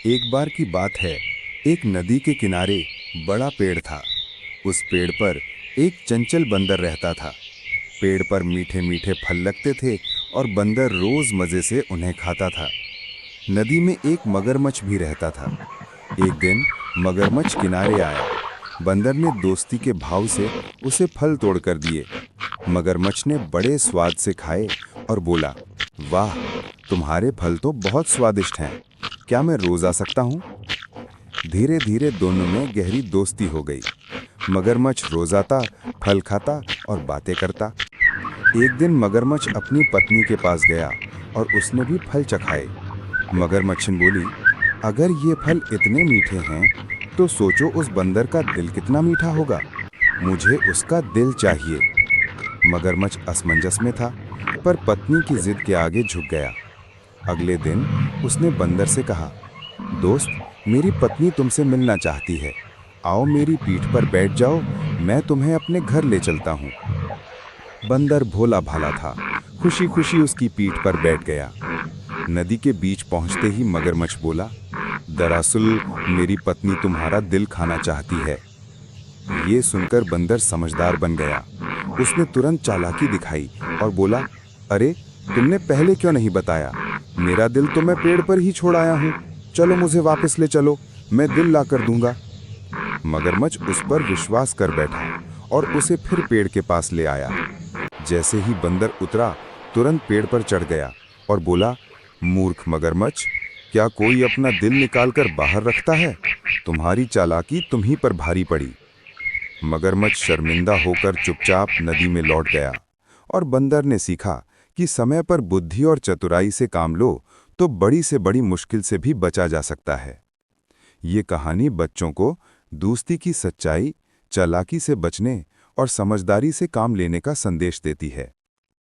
एक बार की बात है। एक नदी के किनारे बड़ा पेड़ था। उस पेड़ पर एक चंचल बंदर रहता था। पेड़ पर मीठे मीठे फल लगते थे और बंदर रोज मजे से उन्हें खाता था। नदी में एक मगरमच्छ भी रहता था। एक दिन मगरमच्छ किनारे आया। बंदर ने दोस्ती के भाव से उसे फल तोड़कर दिए। मगरमच्छ ने बड़े स्वाद से खाए और बोला, वाह, तुम्हारे फल तो बहुत स्वादिष्ट हैं। क्या मैं रोज आ सकता हूँ? धीरे धीरे दोनों में गहरी दोस्ती हो गई। मगरमच्छ रोज आता, फल खाता और बातें करता। एक दिन मगरमच्छ अपनी पत्नी के पास गया और उसने भी फल चखाए। मगरमच्छन बोली, अगर ये फल इतने मीठे हैं तो सोचो उस बंदर का दिल कितना मीठा होगा। मुझे उसका दिल चाहिए। मगरमच्छ असमंजस में था, पर पत्नी की जिद के आगे झुक गया। अगले दिन उसने बंदर से कहा, दोस्त, मेरी पत्नी तुमसे मिलना चाहती है। आओ मेरी पीठ पर बैठ जाओ, मैं तुम्हें अपने घर ले चलता हूँ। बंदर भोला भाला था, खुशी खुशी उसकी पीठ पर बैठ गया। नदी के बीच पहुंचते ही मगरमच्छ बोला, दरअसल मेरी पत्नी तुम्हारा दिल खाना चाहती है। ये सुनकर बंदर समझदार बन गया। उसने तुरंत चालाकी दिखाई और बोला, अरे, तुमने पहले क्यों नहीं बताया? मेरा दिल तो मैं पेड़ पर ही छोड़ आया हूँ। चलो मुझे वापस ले चलो, मैं दिल ला कर दूंगा। मगरमच्छ उस पर विश्वास कर बैठा और उसे फिर पेड़ के पास ले आया। जैसे ही बंदर उतरा, तुरंत पेड़ पर चढ़ गया और बोला, मूर्ख मगरमच्छ, क्या कोई अपना दिल निकालकर बाहर रखता है? तुम्हारी चालाकी तुम्ही पर भारी पड़ी। मगरमच्छ शर्मिंदा होकर चुपचाप नदी में लौट गया और बंदर ने सीखा कि समय पर बुद्धि और चतुराई से काम लो तो बड़ी से बड़ी मुश्किल से भी बचा जा सकता है। ये कहानी बच्चों को दोस्ती की सच्चाई, चालाकी से बचने और समझदारी से काम लेने का संदेश देती है।